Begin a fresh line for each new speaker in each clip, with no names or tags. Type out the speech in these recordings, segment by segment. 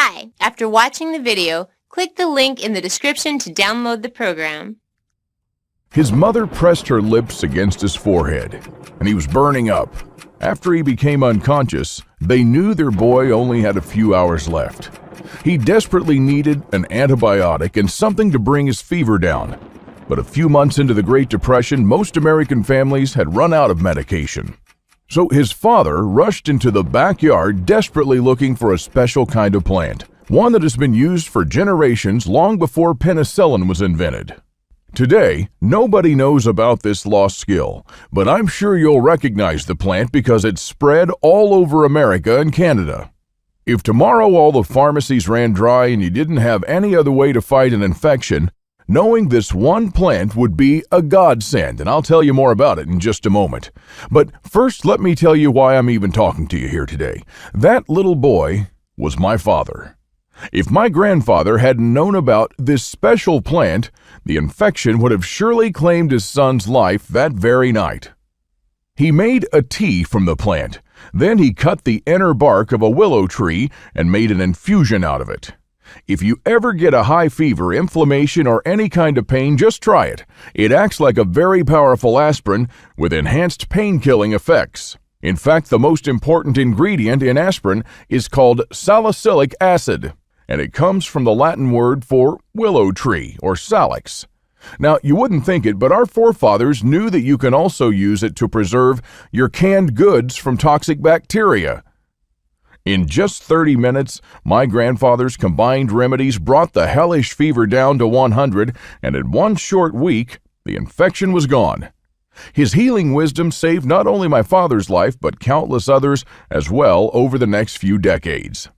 Hi! After watching the video, click the link in the description to download the program.
His mother pressed her lips against his forehead, and he was burning up. After he became unconscious, they knew their boy only had a few hours left. He desperately needed an antibiotic and something to bring his fever down. But a few months into the Great Depression, most American families had run out of medication. So his father rushed into the backyard desperately looking for a special kind of plant, one that has been used for generations long before penicillin was invented. Today, nobody knows about this lost skill, but I'm sure you'll recognize the plant because it's spread all over America and Canada. If tomorrow all the pharmacies ran dry and you didn't have any other way to fight an infection, knowing this one plant would be a godsend, and I'll tell you more about it in just a moment. But first, let me tell you why I'm even talking to you here today. That little boy was my father. If my grandfather hadn't known about this special plant, the infection would have surely claimed his son's life that very night. He made a tea from the plant. Then he cut the inner bark of a willow tree and made an infusion out of it. If you ever get a high fever, inflammation, or any kind of pain, just try it. It acts like a very powerful aspirin with enhanced pain-killing effects. In fact, the most important ingredient in aspirin is called salicylic acid, and it comes from the Latin word for willow tree, or salix. Now, you wouldn't think it, but our forefathers knew that you can also use it to preserve your canned goods from toxic bacteria. In just 30 minutes, my grandfather's combined remedies brought the hellish fever down to 100, and in one short week, the infection was gone. His healing wisdom saved not only my father's life, but countless others as well over the next few decades.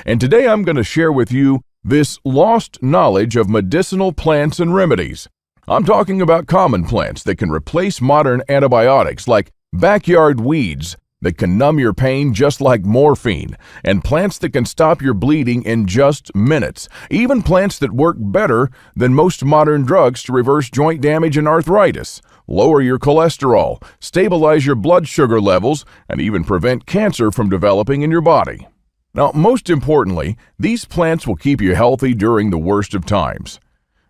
And today I'm going to share with you this lost knowledge of medicinal plants and remedies. I'm talking about common plants that can replace modern antibiotics, like backyard weeds that can numb your pain just like morphine, and plants that can stop your bleeding in just minutes, even plants that work better than most modern drugs to reverse joint damage and arthritis, lower your cholesterol, stabilize your blood sugar levels, and even prevent cancer from developing in your body. Now, most importantly, these plants will keep you healthy during the worst of times.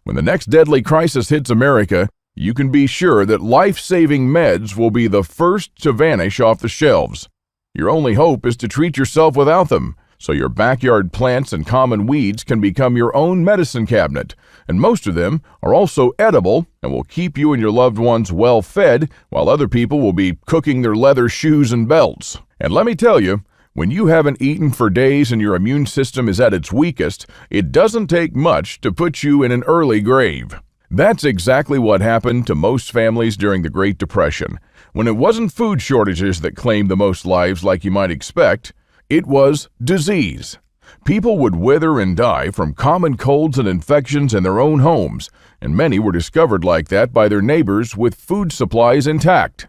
When the next deadly crisis hits America, you can be sure that life-saving meds will be the first to vanish off the shelves. Your only hope is to treat yourself without them, so your backyard plants and common weeds can become your own medicine cabinet, and most of them are also edible and will keep you and your loved ones well fed, while other people will be cooking their leather shoes and belts. And let me tell you, when you haven't eaten for days and your immune system is at its weakest, it doesn't take much to put you in an early grave. That's exactly what happened to most families during the Great Depression. When it wasn't food shortages that claimed the most lives like you might expect, it was disease. People would wither and die from common colds and infections in their own homes, and many were discovered like that by their neighbors with food supplies intact.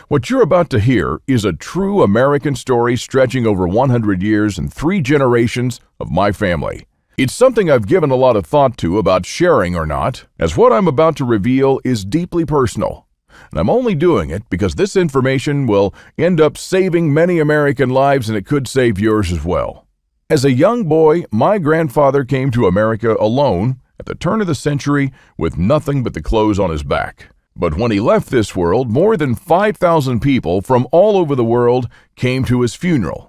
What you're about to hear is a true American story stretching over 100 years and 3 generations of my family. It's something I've given a lot of thought to about sharing or not, as what I'm about to reveal is deeply personal. And I'm only doing it because this information will end up saving many American lives, and it could save yours as well. As a young boy, my grandfather came to America alone at the turn of the century with nothing but the clothes on his back. But when he left this world, more than 5,000 people from all over the world came to his funeral.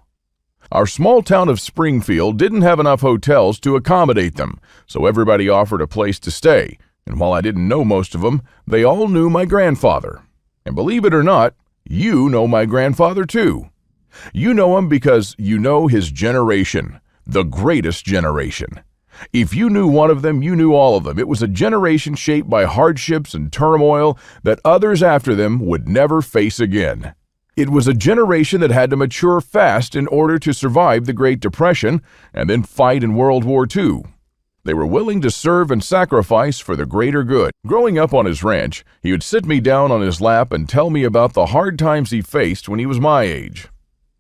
Our small town of Springfield didn't have enough hotels to accommodate them, so everybody offered a place to stay. And while I didn't know most of them, they all knew my grandfather. And believe it or not, you know my grandfather too. You know him because you know his generation, the greatest generation. If you knew one of them, you knew all of them. It was a generation shaped by hardships and turmoil that others after them would never face again. It was a generation that had to mature fast in order to survive the Great Depression and then fight in World War II. They were willing to serve and sacrifice for the greater good. Growing up on his ranch, he would sit me down on his lap and tell me about the hard times he faced when he was my age.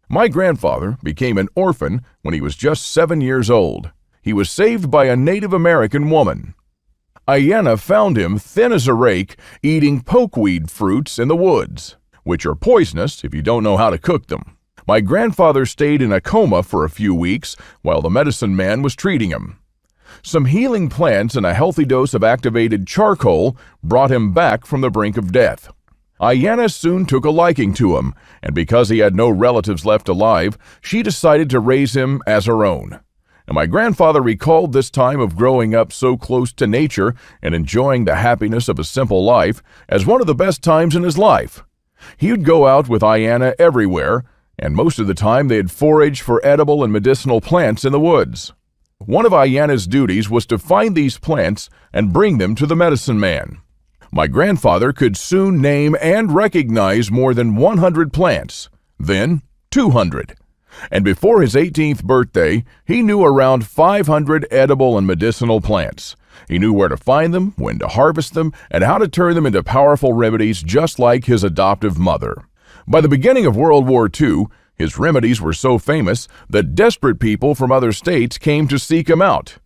My grandfather became an orphan when he was just 7 years old. He was saved by a Native American woman. Ayanna found him thin as a rake, eating pokeweed fruits in the woods, which are poisonous if you don't know how to cook them. My grandfather stayed in a coma for a few weeks while the medicine man was treating him. Some healing plants and a healthy dose of activated charcoal brought him back from the brink of death. Ayanna soon took a liking to him, and because he had no relatives left alive, she decided to raise him as her own. And my grandfather recalled this time of growing up so close to nature and enjoying the happiness of a simple life as one of the best times in his life. He would go out with Ayanna everywhere, and most of the time they'd forage for edible and medicinal plants in the woods. One of Ayanna's duties was to find these plants and bring them to the medicine man. My grandfather could soon name and recognize more than 100 plants, then 200. And before his 18th birthday, he knew around 500 edible and medicinal plants. He knew where to find them, when to harvest them, and how to turn them into powerful remedies just like his adoptive mother. By the beginning of World War II, his remedies were so famous that desperate people from other states came to seek him out.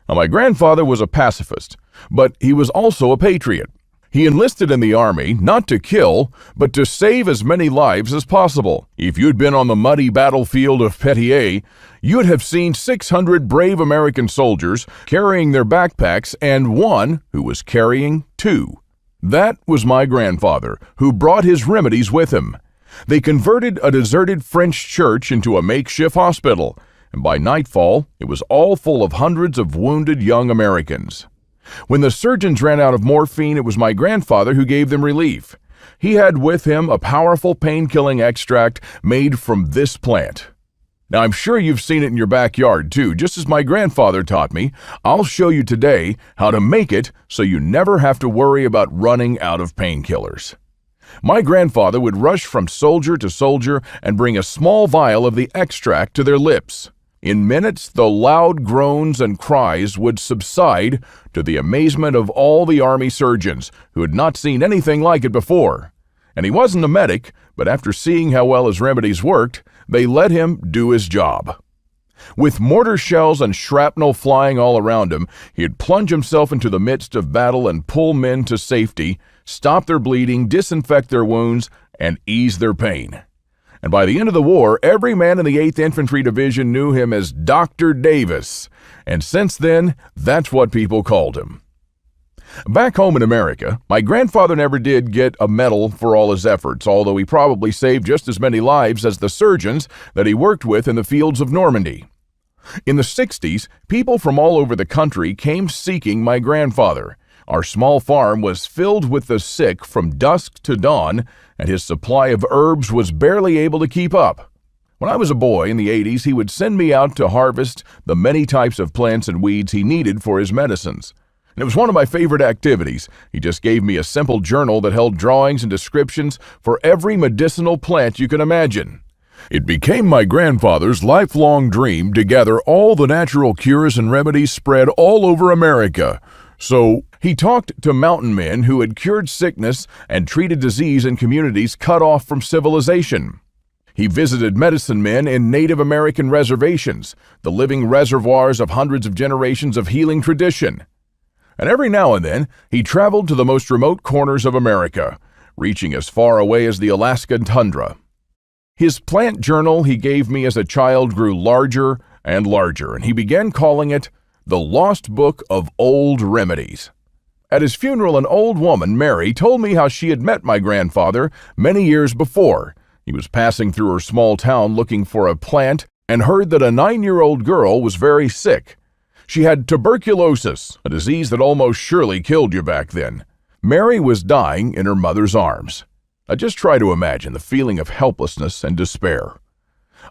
Now, my grandfather was a pacifist, but he was also a patriot. He enlisted in the army not to kill, but to save as many lives as possible. If you'd been on the muddy battlefield of Petier, you'd have seen 600 brave American soldiers carrying their backpacks and one who was carrying two. That was my grandfather, who brought his remedies with him. They converted a deserted French church into a makeshift hospital, and by nightfall, it was all full of hundreds of wounded young Americans. When the surgeons ran out of morphine, it was my grandfather who gave them relief. He had with him a powerful pain-killing extract made from this plant. Now, I'm sure you've seen it in your backyard, too. Just as my grandfather taught me, I'll show you today how to make it so you never have to worry about running out of painkillers. My grandfather would rush from soldier to soldier and bring a small vial of the extract to their lips. In minutes, the loud groans and cries would subside to the amazement of all the army surgeons who had not seen anything like it before. And he wasn't a medic, but after seeing how well his remedies worked, they let him do his job. With mortar shells and shrapnel flying all around him, he'd plunge himself into the midst of battle and pull men to safety, stop their bleeding, disinfect their wounds, and ease their pain. And by the end of the war, every man in the 8th Infantry Division knew him as Dr. Davis, and since then, that's what people called him. Back home in America, my grandfather never did get a medal for all his efforts, although he probably saved just as many lives as the surgeons that he worked with in the fields of Normandy. In the 60s, people from all over the country came seeking my grandfather. Our small farm was filled with the sick from dusk to dawn, and his supply of herbs was barely able to keep up. When I was a boy in the 80s, he would send me out to harvest the many types of plants and weeds he needed for his medicines. And it was one of my favorite activities. He just gave me a simple journal that held drawings and descriptions for every medicinal plant you can imagine. It became my grandfather's lifelong dream to gather all the natural cures and remedies spread all over America. So he talked to mountain men who had cured sickness and treated disease in communities cut off from civilization. He visited medicine men in Native American reservations, the living reservoirs of hundreds of generations of healing tradition. And every now and then, he traveled to the most remote corners of America, reaching as far away as the Alaskan tundra. His plant journal he gave me as a child grew larger and larger, and he began calling it the Lost Book of Old Remedies. At his funeral, an old woman, Mary, told me how she had met my grandfather many years before. He was passing through her small town looking for a plant and heard that a 9-year-old girl was very sick. She had tuberculosis, a disease that almost surely killed you back then. Mary was dying in her mother's arms. I just try to imagine the feeling of helplessness and despair.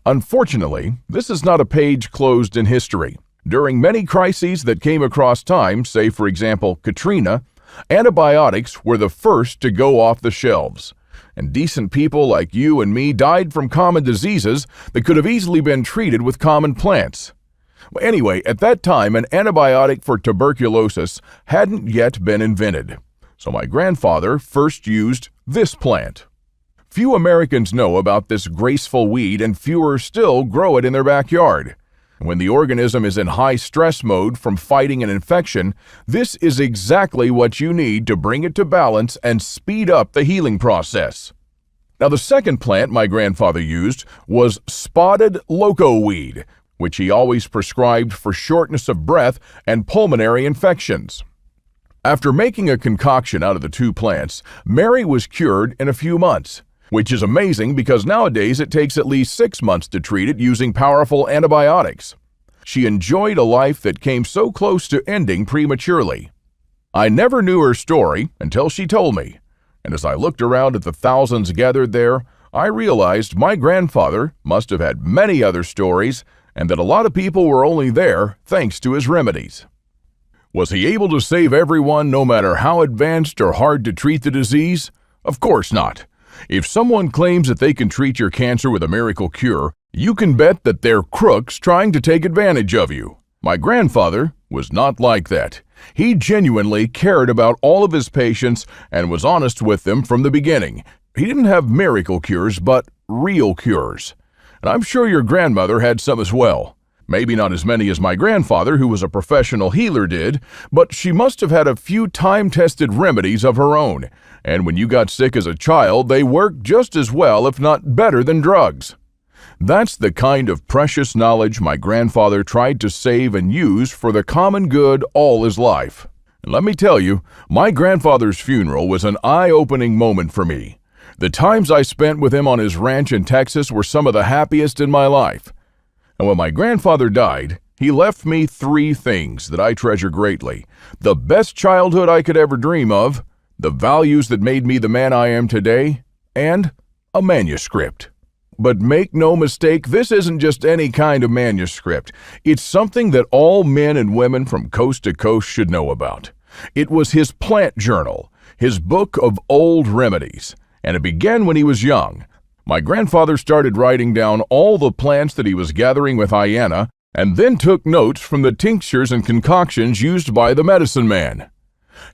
Unfortunately, this is not a page closed in history. During many crises that came across time, say for example Katrina, antibiotics were the first to go off the shelves. And decent people like you and me died from common diseases that could have easily been treated with common plants. Well, anyway, at that time, an antibiotic for tuberculosis hadn't yet been invented. So my grandfather first used this plant. Few Americans know about this graceful weed, and fewer still grow it in their backyard. When the organism is in high stress mode from fighting an infection, this is exactly what you need to bring it to balance and speed up the healing process. Now, the second plant my grandfather used was spotted loco weed, which he always prescribed for shortness of breath and pulmonary infections. After making a concoction out of the two plants, Mary was cured in a few months, which is amazing because nowadays it takes at least 6 months to treat it using powerful antibiotics. She enjoyed a life that came so close to ending prematurely. I never knew her story until she told me, and as I looked around at the thousands gathered there, I realized my grandfather must have had many other stories and that a lot of people were only there thanks to his remedies. Was he able to save everyone no matter how advanced or hard to treat the disease? Of course not. If someone claims that they can treat your cancer with a miracle cure, you can bet that they're crooks trying to take advantage of you. My grandfather was not like that. He genuinely cared about all of his patients and was honest with them from the beginning. He didn't have miracle cures, but real cures. And I'm sure your grandmother had some as well. Maybe not as many as my grandfather, who was a professional healer, did, but she must have had a few time-tested remedies of her own. And when you got sick as a child, they worked just as well, if not better, than drugs. That's the kind of precious knowledge my grandfather tried to save and use for the common good all his life. And let me tell you, my grandfather's funeral was an eye-opening moment for me. The times I spent with him on his ranch in Texas were some of the happiest in my life. And when my grandfather died, he left me 3 things that I treasure greatly: the best childhood I could ever dream of, the values that made me the man I am today, and a manuscript. But make no mistake, this isn't just any kind of manuscript. It's something that all men and women from coast to coast should know about. It was his plant journal, his book of old remedies, and it began when he was young. My grandfather started writing down all the plants that he was gathering with Ayanna, and then took notes from the tinctures and concoctions used by the medicine man.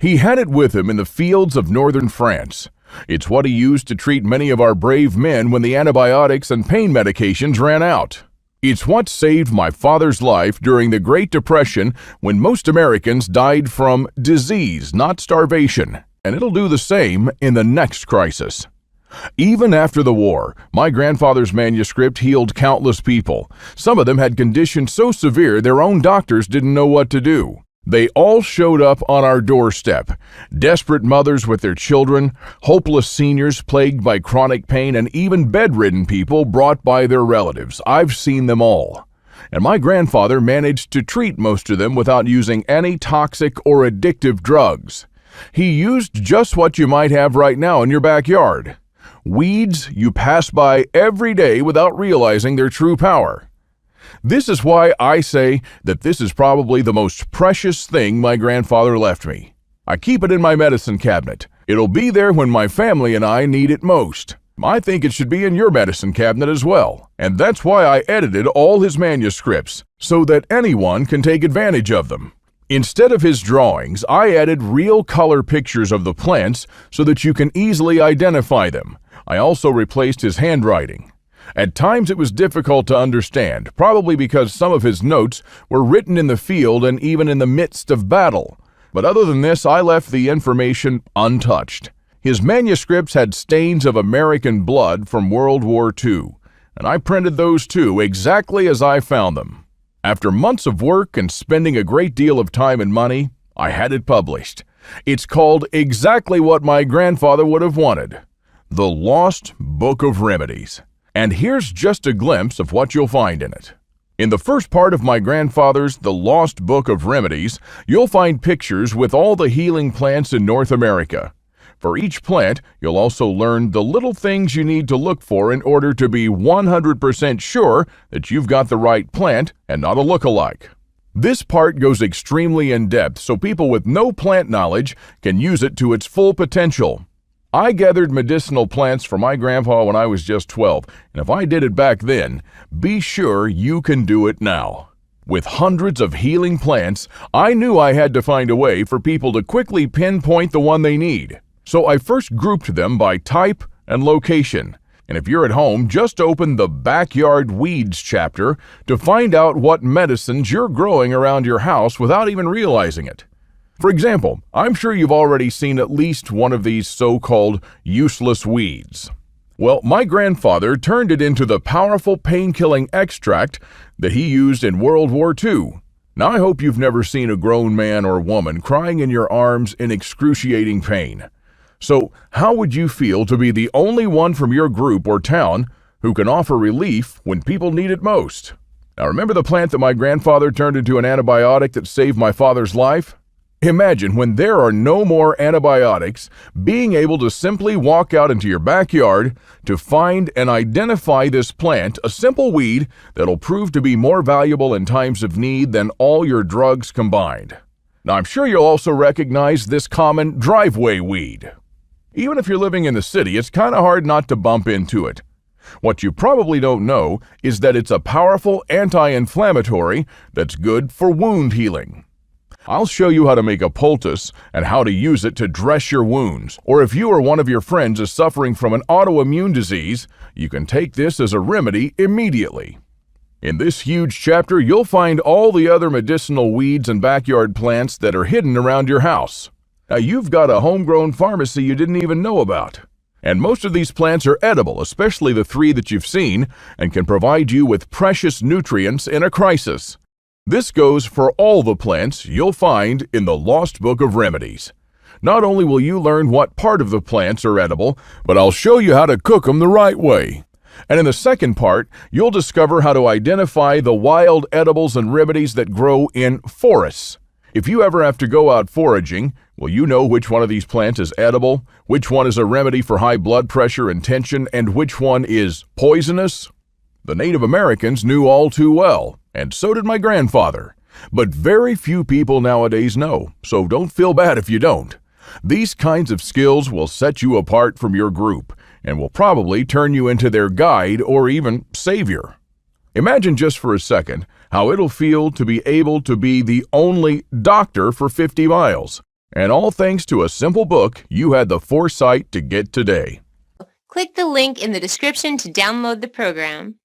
He had it with him in the fields of northern France. It's what he used to treat many of our brave men when the antibiotics and pain medications ran out. It's what saved my father's life during the Great Depression when most Americans died from disease, not starvation, and it'll do the same in the next crisis. Even after the war, my grandfather's manuscript healed countless people. Some of them had conditions so severe their own doctors didn't know what to do. They all showed up on our doorstep. Desperate mothers with their children, hopeless seniors plagued by chronic pain, and even bedridden people brought by their relatives. I've seen them all. And my grandfather managed to treat most of them without using any toxic or addictive drugs. He used just what you might have right now in your backyard. Weeds you pass by every day without realizing their true power. This is why I say that this is probably the most precious thing my grandfather left me. I keep it in my medicine cabinet. It'll be there when my family and I need it most. I think it should be in your medicine cabinet as well. And that's why I edited all his manuscripts, so that anyone can take advantage of them. Instead of his drawings, I added real color pictures of the plants so that you can easily identify them. I also replaced his handwriting. At times it was difficult to understand, probably because some of his notes were written in the field and even in the midst of battle. But other than this, I left the information untouched. His manuscripts had stains of American blood from World War II, and I printed those too, exactly as I found them. After months of work and spending a great deal of time and money, I had it published. It's called exactly what my grandfather would have wanted: The Lost Book of Remedies. And here's just a glimpse of what you'll find in it. In the first part of my grandfather's The Lost Book of Remedies, you'll find pictures with all the healing plants in North America. For each plant, you'll also learn the little things you need to look for in order to be 100% sure that you've got the right plant and not a look-alike. This part goes extremely in-depth so people with no plant knowledge can use it to its full potential. I gathered medicinal plants for my grandpa when I was just 12, and if I did it back then, be sure you can do it now. With hundreds of healing plants, I knew I had to find a way for people to quickly pinpoint the one they need. So I first grouped them by type and location. And if you're at home, just open the Backyard Weeds chapter to find out what medicines you're growing around your house without even realizing it. For example, I'm sure you've already seen at least one of these so-called useless weeds. Well, my grandfather turned it into the powerful pain-killing extract that he used in World War II. Now, I hope you've never seen a grown man or woman crying in your arms in excruciating pain. So, how would you feel to be the only one from your group or town who can offer relief when people need it most? Now, remember the plant that my grandfather turned into an antibiotic that saved my father's life? Imagine when there are no more antibiotics, being able to simply walk out into your backyard to find and identify this plant, a simple weed that'll prove to be more valuable in times of need than all your drugs combined. Now, I'm sure you'll also recognize this common driveway weed. Even if you're living in the city, it's kind of hard not to bump into it. What you probably don't know is that it's a powerful anti-inflammatory that's good for wound healing. I'll show you how to make a poultice and how to use it to dress your wounds. Or if you or one of your friends is suffering from an autoimmune disease, you can take this as a remedy immediately. In this huge chapter, you'll find all the other medicinal weeds and backyard plants that are hidden around your house. Now, you've got a homegrown pharmacy you didn't even know about. And most of these plants are edible, especially the 3 that you've seen, and can provide you with precious nutrients in a crisis. This goes for all the plants you'll find in the Lost Book of Remedies. Not only will you learn what part of the plants are edible, but I'll show you how to cook them the right way. And in the second part, you'll discover how to identify the wild edibles and remedies that grow in forests. If you ever have to go out foraging, will you know which one of these plants is edible, which one is a remedy for high blood pressure and tension, and which one is poisonous? The Native Americans knew all too well, and so did my grandfather. But very few people nowadays know, so don't feel bad if you don't. These kinds of skills will set you apart from your group, and will probably turn you into their guide or even savior. Imagine just for a second how it'll feel to be able to be the only doctor for 50 miles. And all thanks to a simple book you had the foresight to get today.
Click the link in the description to download the program.